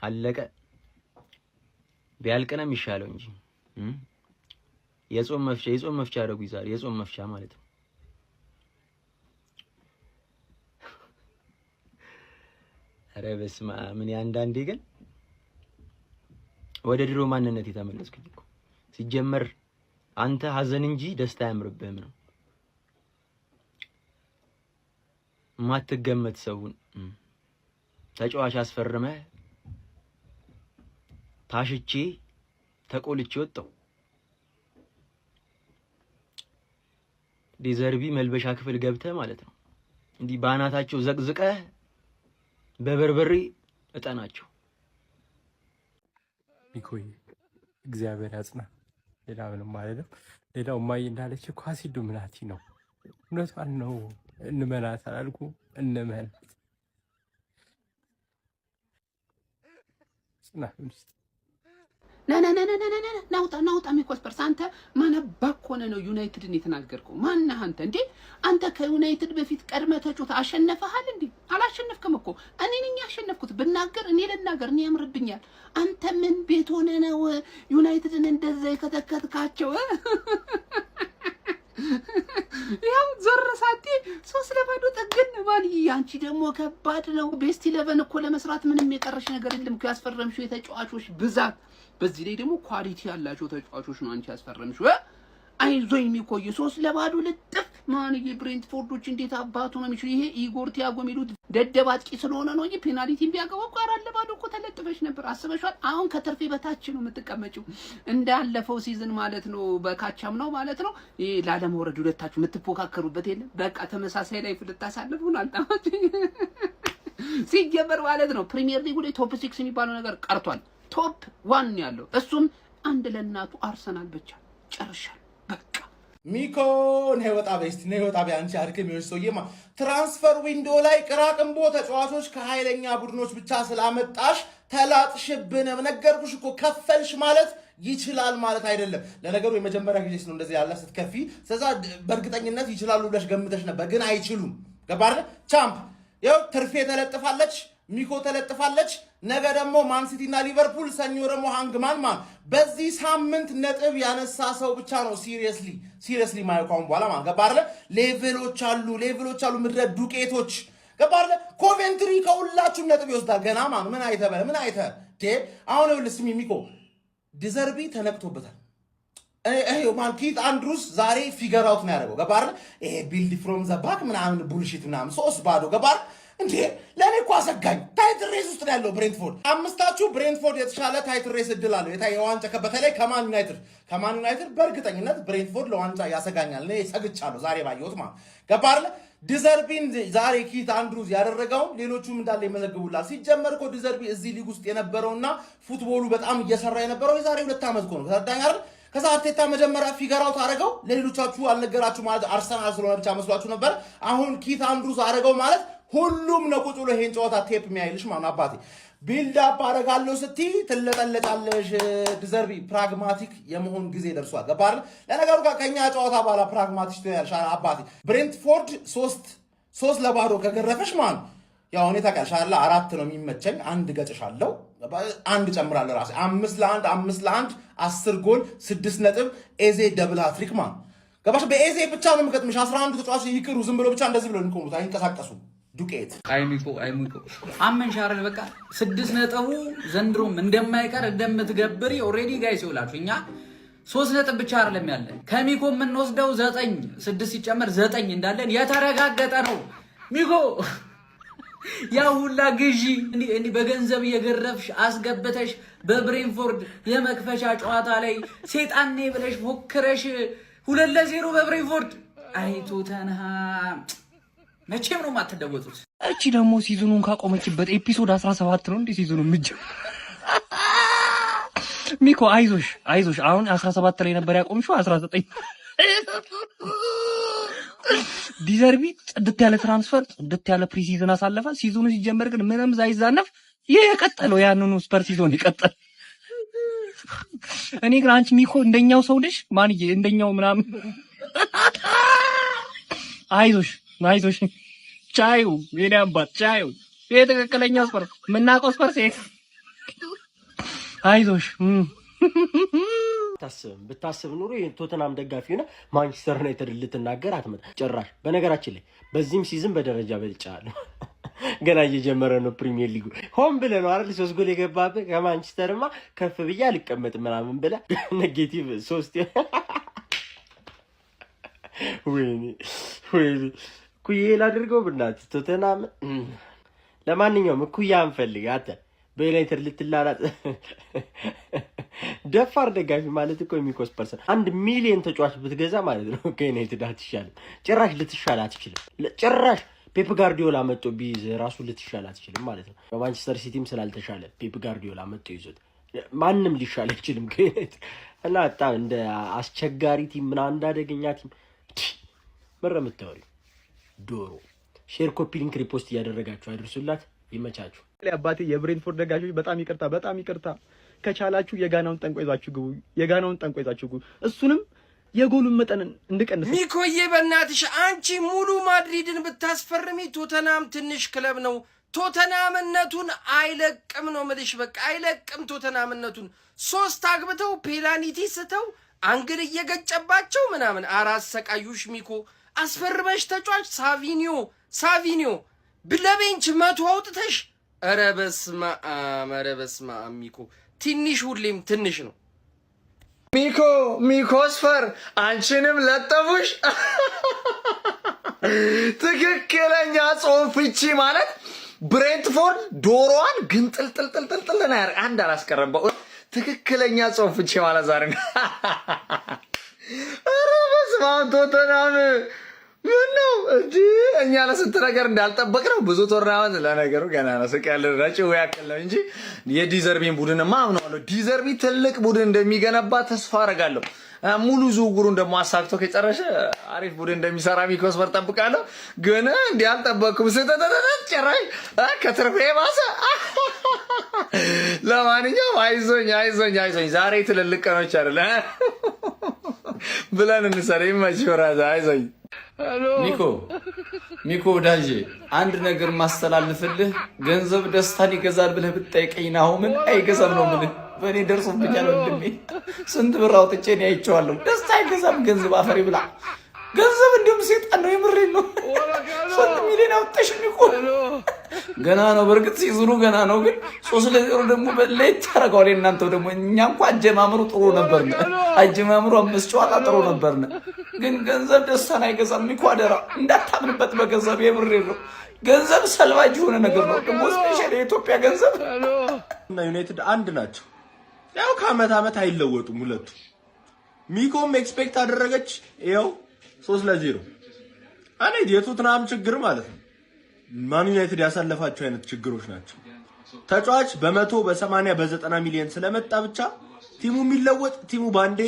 አለቀ ቢያልቅ ነው የሚሻለው እንጂ የጾም መፍቻ አደረጉ ዛሬ የጾም መፍቻ ማለት ነው። ኧረ በስመ አብ ምን አንዳንዴ ግን ወደ ድሮ ማንነት የተመለስኩኝ እኮ ሲጀመር አንተ ሀዘን እንጂ ደስታ ያምርብህም ነው ማትገመት ሰውን ተጫዋች አስፈርመ ታሽቼ ተቆልቼ ወጣው ዲዘርቢ መልበሻ ክፍል ገብተህ ማለት ነው እንዲህ ባናታቸው ዘቅዝቀህ በበርበሬ እጠናቸው። ሚኮይ እግዚአብሔር ያጽና። ሌላ ምንም አይደለም። ሌላው ማይ እንዳለች ኳሲዱ ምናቲ ነው እውነቷን ነው። እንመናት አላልኩ እንመናት ጽና ናውጣ ሚኮስፐርስ አንተ ማነባክ ሆነ ነው ዩናይትድን የተናገርከው? ማነህ አንተ እንዴ? አንተ ከዩናይትድ በፊት ቀድመ ተጮታ አሸነፈሃል እንዴ? አላሸነፍክም እኮ እኔ ነኝ ያሸነፍኩት። ብናገር እኔ ልናገር እኔ ያምርብኛል። አንተ ምን ቤት ሆነ ነው ዩናይትድን እንደዛ የከተከትካቸው? ያው ዞርሳቲ 3-0 ጠግን ማለት ያንቺ ደግሞ ከባድ ነው። ቤስት 11 እኮ ለመስራት ምንም የቀረሽ ነገር የለም እኮ ያስፈረምሽው የተጫዋቾች ብዛት፣ በዚህ ላይ ደግሞ ኳሊቲ ያላቸው ተጫዋቾች ነው አንቺ ያስፈረምሽው። አይዞኝ ሚቆይ 3-0 ልጥፍ ማንዬ ብሬንትፎርዶች እንዴት አባቱ ነው የሚችሉ? ይሄ ኢጎር ቲያጎ የሚሉት ደደብ አጥቂ ስለሆነ ነው እንጂ ፔናልቲ ቢያገባው 4-0 እኮ ተለጥፈሽ ነበር። አስበሽዋል? አሁን ከትርፌ በታች ነው የምትቀመጪው እንዳለፈው ሲዝን ማለት ነው። በካቻም ነው ማለት ነው። ይሄ ላለመውረድ ሁለታችሁ የምትፎካከሩበት የለም። በቃ ተመሳሳይ ላይ ልታሳልፉ ነው። አልጣማችሁ ሲጀመር ማለት ነው። ፕሪሚየር ሊጉ ላይ ቶፕ 6 የሚባለው ነገር ቀርቷል። ቶፕ 1 ያለው እሱም አንድ ለእናቱ አርሰናል ብቻ ጨርሻል። በቃ ሚኮ ነው ወጣ ቤስት ነው ወጣ ቢያንቺ አድርገም ይወሰውየማ ትራንስፈር ዊንዶ ላይ ቅራቅንቦ ተጫዋቾች ከኃይለኛ ቡድኖች ብቻ ስላመጣሽ ተላጥሽብን ነገርኩሽ እኮ ከፈልሽ ማለት ይችላል ማለት አይደለም። ለነገሩ የመጀመሪያ ጊዜ ነው እንደዚህ ያለ ስትከፊ ስለዛ በእርግጠኝነት ይችላሉ ብለሽ ገምተሽ ነበር፣ ግን አይችሉም። ገባር ቻምፕ ያው ትርፌ ተለጥፋለች፣ ሚኮ ተለጥፋለች። ነገ ደግሞ ማን ሲቲ እና ሊቨርፑል፣ ሰኞ ደግሞ ሃንግማን ማን። በዚህ ሳምንት ነጥብ ያነሳ ሰው ብቻ ነው ሲሪየስሊ ማይቋም በኋላ ማን ገባር ሌቭሎች አሉ ምድረ ዱቄቶች ገባር። ኮቬንትሪ ከሁላችሁም ነጥብ ይወስዳል ገና ማን ምን አይተ አሁን ልስሚ ሚኮ ዲዘርቢ ተነክቶበታል። ማን ኪት አንድሩስ ዛሬ ፊገር አውት ነው ያደረገው ገባር። ይሄ ቢልድ ፍሮም ዘ ባክ ምናምን ቡልሺት ምናምን 3-0 ገባር። እንዴ ለኔ እኮ አሰጋኝ። ታይትል ሬስ ውስጥ ያለው ብሬንትፎርድ አምስታችሁ ብሬንትፎርድ የተሻለ ታይትል ሬስ እድል አለው የዋንጫ በተለይ ከማን ዩናይትድ በእርግጠኝነት ብሬንትፎርድ ለዋንጫ ያሰጋኛል። እኔ ሰግቻለሁ ዛሬ ባየሁት ማለት ገባር። ዲዘርቢን ዛሬ ኪት አንድሩስ ያደረገው ሌሎቹም እንዳለ ይመዘግቡላል። ሲጀመር እኮ ዲዘርቢ እዚህ ሊግ ውስጥ የነበረውና ፉትቦሉ በጣም እየሰራ የነበረው የዛሬ 2 ዓመት እኮ ነው። ተረዳኝ አይደል? ከዛ አርቴታ መጀመሪያ ፊገራው ታረገው ለሌሎቻችሁ አልነገራችሁ ማለት አርሰናል ስለሆነ ብቻ መስሏችሁ ነበር። አሁን ኪት አንድሩስ አረገው ማለት ሁሉም ነው ቁጭ ብሎ ይሄን ጨዋታ ቴፕ የሚያይልሽ ማለት አባቴ ቢልድ አፕ አረጋለሁ ስትይ ትለጠለጣለሽ። ዲዘርቢ ፕራግማቲክ የመሆን ጊዜ ደርሷል። ገባር ለነገሩ ከኛ ጨዋታ በኋላ ፕራግማቲክ ትያለሽ አባቴ። ብሬንትፎርድ 3-0 ከገረፈሽ ማለት ያው እኔ ታውቃለሽ 4 ነው የሚመቸኝ። አንድ ገጭሻለሁ፣ አንድ ጨምራለሁ ራሴ 5-1 10 ጎል 6 ነጥብ ኤዜ ደብል ሃትሪክ ማለት ገባሽ። በኤዜ ብቻ ነው የምገጥምሽ። 11 ተጫዋቾች ይቅሩ ዝም ብሎ ብቻ እንደዚህ ብሎ እንቆሙት አይንቀሳቀሱ ዱቄት አይሚቆ አመንሻረል በቃ 6 ነጥቡ ዘንድሮም እንደማይቀር እንደምትገብሪ ኦሬዲ ጋይስ ይውላችሁ። እኛ 3 ነጥብ ብቻ አይደለም ያለን ከሚኮ የምንወስደው 9 6 ሲጨመር 9 እንዳለን የተረጋገጠ ነው። ሚኮ ያ ሁላ ግዢ እንዲህ በገንዘብ እየገረፍሽ አስገብተሽ በብሬንፎርድ የመክፈቻ ጨዋታ ላይ ሴጣኔ ብለሽ ፎክረሽ 2-0 በብሬንፎርድ አይቶተንሃ መቼም ነው የማትደወጡት። እቺ ደግሞ ሲዝኑን ካቆመችበት ኤፒሶድ 17 ነው እንዴ ሲዝኑ ምጅ ሚኮ አይዞሽ አሁን 17 ላይ ነበር ያቆምሽው 19 ዲዘርቢ ጽድት ያለ ትራንስፈር ጽድት ያለ ፕሪሲዝን አሳለፈ። ሲዝኑ ሲጀመር ግን ምንም ሳይዛነፍ የቀጠለው ያንኑ ስፐር ሲዝን ይቀጥል። እኔ ግን አንቺ ሚኮ እንደኛው ሰው ልጅ ማንዬ እንደኛው ምናምን አይዞሽ ቻዩ የኔ አባት ቻዩ ይሄ ትክክለኛው ስፐርስ የምናውቀው ስፐርስ ይሄ። አይዞሽ ብታስብ ኑሮ ቶተናም ደጋፊ ሆነ ማንቸስተር ዩናይትድ ልትናገር አትመጣ ጭራሽ። በነገራችን ላይ በዚህም ሲዝን በደረጃ በልጫለሁ። ገና እየጀመረ ነው ፕሪሚየር ሊጉ። ሆን ብለህ ነው አይደል 3 ጎል የገባብህ። ከማንቸስተርማ ከፍ ብዬ አልቀመጥም ምናምን ብለህ ኔጌቲቭ 3 ወይኔ ኩዬ ላድርገው ብናት ቶተናም። ለማንኛውም ኩያ አንፈልግ አተ በዩናይትድ ልትላላጥ ደፋር ደጋፊ ማለት እኮ የሚኮስ ፐርሰን 1 ሚሊዮን ተጫዋች ብትገዛ ማለት ነው ከዩናይትድ አትሻልም። ጭራሽ ልትሻል አትችልም። ጭራሽ ፔፕ ጋርዲዮላ መጥቶ ቢይዝ ራሱ ልትሻል አትችልም ማለት ነው። በማንቸስተር ሲቲም ስላልተሻለ ፔፕ ጋርዲዮላ መጥቶ ይዞት ማንም ሊሻል አይችልም ከዩናይትድ እና በጣም እንደ አስቸጋሪ ቲም ምናምን እንዳደገኛ ቲም መረምታወሪ ዶሮ ሼር ኮፒ ሊንክ ሪፖስት እያደረጋችሁ አድርሱላት። ይመቻችሁ። አባቴ የብሬንትፎርድ ደጋፊዎች በጣም ይቅርታ። ከቻላችሁ የጋናውን ጠንቋይ ይዛችሁ ግቡ። እሱንም የጎሉን መጠን እንድቀንስ። ሚኮዬ በእናትሽ አንቺ ሙሉ ማድሪድን ብታስፈርሚ ቶተናም ትንሽ ክለብ ነው። ቶተናምነቱን አይለቅም ነው ምልሽ። በቃ አይለቅም ቶተናምነቱን። 3 አግብተው ፔናልቲ ስተው አንግል እየገጨባቸው ምናምን አራሰቃዩሽ ሚኮ። አስፈርመሽ ተጫዋች ሳቪኒዮ ብለቤንች 100 አውጥተሽ ኧረ በስመ አብ ሚኮ። ትንሽ ሁሌም ትንሽ ነው። ሚኮስፈር አንቺንም ለጠፉሽ። ትክክለኛ ጽሑፍ ፍቺ ማለት ብሬንትፎርድ ዶሮዋን ግን ጥልጥልጥልጥል ነው ያር አንድ አላስቀረም። ትክክለኛ ጽሑፍ ፍቺ ማለት ዛሬ ኧረ በስመ አብ ቶተናም ምን ነው እንጂ እኛ ለስንት ነገር እንዳልጠበቅ ነው። ብዙ ቶርናመንት ለነገሩ ገና ነው ስቀል ረጭው ያክል ነው እንጂ የዲዘርቢን ቡድንማ አምነዋለሁ። ዲዘርቢ ትልቅ ቡድን እንደሚገነባ ተስፋ አደርጋለሁ። ሙሉ ዝውውሩን ደግሞ አሳክቶ ከጨረሰ አሪፍ ቡድን እንደሚሰራ ሚኮስፈር ጠብቃለሁ። ግን እንዲህ አልጠበቅኩም። ስተተተተ ጭራሽ ከትርፌ ባሰ። ለማንኛውም አይዞኝ ዛሬ ትልልቅ ቀኖች አይደለ ብለን እንሰራ ይመችራዛ። አይዞኝ ሚኮ ወዳጄ አንድ ነገር ማስተላልፍልህ፣ ገንዘብ ደስታን ይገዛል ብለህ ብትጠይቀኝ ናሆምን አይገዛም ነው ምን በእኔ ደርሶብኛል ወንድሜ። ስንት ብር አውጥቼ እኔ አይቼዋለሁ። ደስታ አይገዛም ገንዘብ አፈሪ ብላ። ገንዘብ እንዲሁም ሴጣን ነው። የምሬን ነው። 3 ሚሊዮን አውጥተሽ ሚኮ ገና ነው። በእርግጥ ሲዝኑ ገና ነው፣ ግን 3-0 ደግሞ በለይት ታረጋው። እናንተው ደግሞ እኛ እንኳን አጀማምሩ ጥሩ ነበርነ። አጀማምሩ 5 ጨዋታ ጥሩ ነበርነ። ግን ገንዘብ ደስታን አይገዛም ሚኮ። አደራ እንዳታምንበት በገንዘብ። የምሬን ነው። ገንዘብ ሰልባጅ የሆነ ነገር ነው። ደግሞ ስፔሻሊ የኢትዮጵያ ገንዘብ እና ዩናይትድ አንድ ናቸው። ያው ከአመት አመት አይለወጡም ሁለቱ። ሚኮም ኤክስፔክት አደረገች። ያው 3-0 አኔ የቶትናም ችግር ማለት ነው ማን ዩናይትድ ያሳለፋቸው አይነት ችግሮች ናቸው። ተጫዋች በ100 በ80 በ90 ሚሊዮን ስለመጣ ብቻ ቲሙ የሚለወጥ ቲሙ ባንዴ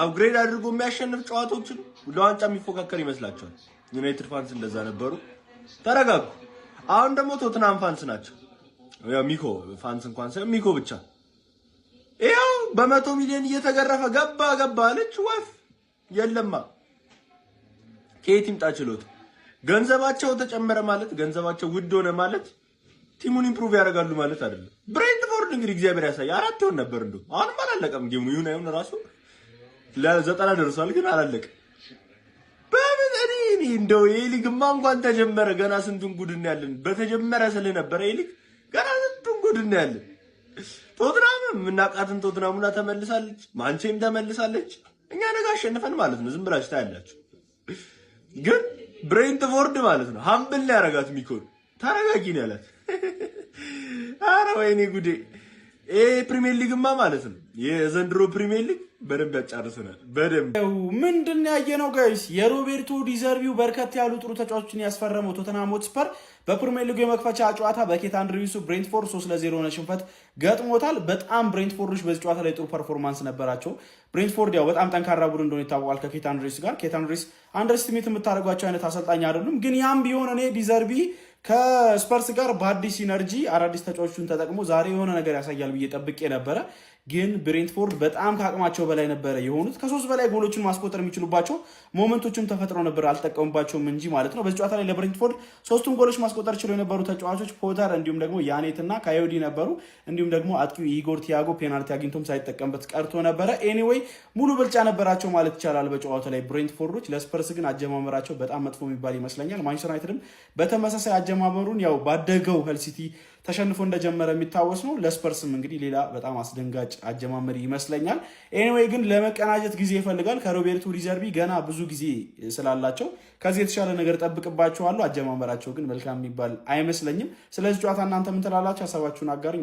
አፕግሬድ አድርጎ የሚያሸንፍ ጨዋታዎችን ለዋንጫ የሚፎካከር ይመስላቸዋል። ዩናይትድ ፋንስ እንደዛ ነበሩ። ተረጋጉ። አሁን ደግሞ ቶትናም ፋንስ ናቸው። ያው ሚኮ ፋንስ እንኳን ሳይሆን ሚኮ ብቻ ይኸው በ100 ሚሊዮን እየተገረፈ ገባ አለች። ወፍ የለማ ከየት ይምጣ ችሎት። ገንዘባቸው ተጨመረ ማለት ገንዘባቸው ውድ ሆነ ማለት ቲሙን ኢምፕሩቭ ያደርጋሉ ማለት አይደለም። ብሬንትፎርድ እንግዲህ እግዚአብሔር ያሳይ 4 ይሆን ነበር እንደው አሁንም አላለቀም ጌሙ። ይሁን ራሱ ለ90 ደርሷል ግን አላለቀም። በምን እኔ እንደው የሊግማ እንኳን ተጀመረ ገና ስንቱን ጉድ እናያለን። በተጀመረ ስለነበረ የሊግ ገና ስንቱን ጉድ እናያለን። ቶትናም ምናቃትን ቶትናሙና ተመልሳለች፣ ማንቼም ተመልሳለች። እኛ ነገ አሸንፈን ማለት ነው ዝም ብላችሁ ታያላችሁ። ግን ብሬንትፎርድ ማለት ነው ሀምብል ላይ ያረጋት ሚኮን ተረጋጊ ነው ያላት። አረ ወይኔ ጉዴ! ፕሪሚየር ሊግማ ማለት ነው የዘንድሮ ፕሪሚየር ሊግ በደንብ ያጫርሰናል። በደንብ ምንድን ያየነው ጋይስ? የሮቤርቶ ዲዘርቢው በርከት ያሉ ጥሩ ተጫዋቾችን ያስፈረመው ቶተንሃም ሆትስፐር በፕሪሚየር ሊጉ የመክፈቻ ጨዋታ በኬት አንድሪውስ ብሬንትፎርድ 3-0 ሆነ ሽንፈት ገጥሞታል። በጣም ብሬንትፎርዶች በዚህ ጨዋታ ላይ ጥሩ ፐርፎርማንስ ነበራቸው። ብሬንትፎርድ ያው በጣም ጠንካራ ቡድን እንደሆነ ይታወቃል ከኬት አንድሪውስ ጋር። ኬት አንድሪውስ አንደርስቲሜት የምታደርጓቸው አይነት አሰልጣኝ አይደሉም። ግን ያም ቢሆን እኔ ዲዘርቢ ከስፐርስ ጋር በአዲስ ኢነርጂ አዳዲስ ተጫዋቾችን ተጠቅሞ ዛሬ የሆነ ነገር ያሳያል ብዬ ጠብቄ ነበረ። ግን ብሬንትፎርድ በጣም ከአቅማቸው በላይ ነበረ የሆኑት። ከ3 በላይ ጎሎችን ማስቆጠር የሚችሉባቸው ሞመንቶችም ተፈጥረው ነበር፣ አልጠቀሙባቸውም እንጂ ማለት ነው። በዚህ ጨዋታ ላይ ለብሬንትፎርድ 3ቱም ጎሎች ማስቆጠር ችለው የነበሩ ተጫዋቾች ፖተር እንዲሁም ደግሞ ያኔት እና ካዮዲ ነበሩ። እንዲሁም ደግሞ አጥቂው ኢጎር ቲያጎ ፔናልቲ አግኝቶም ሳይጠቀምበት ቀርቶ ነበረ። ኤኒዌይ ሙሉ ብልጫ ነበራቸው ማለት ይቻላል በጨዋታው ላይ ብሬንትፎርዶች። ለስፐርስ ግን አጀማመራቸው በጣም መጥፎ የሚባል ይመስለኛል። ማንቸስተር ዩናይትድም በተመሳሳይ አጀማመሩን ያው ባደገው ሄል ሲቲ ተሸንፎ እንደጀመረ የሚታወስ ነው። ለስፐርስም እንግዲህ ሌላ በጣም አስደንጋጭ አጀማመር ይመስለኛል። ኤኒዌይ ግን ለመቀናጀት ጊዜ ይፈልጋል። ከሮቤርቶ ዲዘርቢ ገና ብዙ ጊዜ ስላላቸው ከዚህ የተሻለ ነገር ጠብቅባቸዋለሁ። አጀማመራቸው ግን መልካም የሚባል አይመስለኝም። ስለዚህ ጨዋታ እናንተ ምን ትላላችሁ? ሀሳባችሁን አጋሩኝ።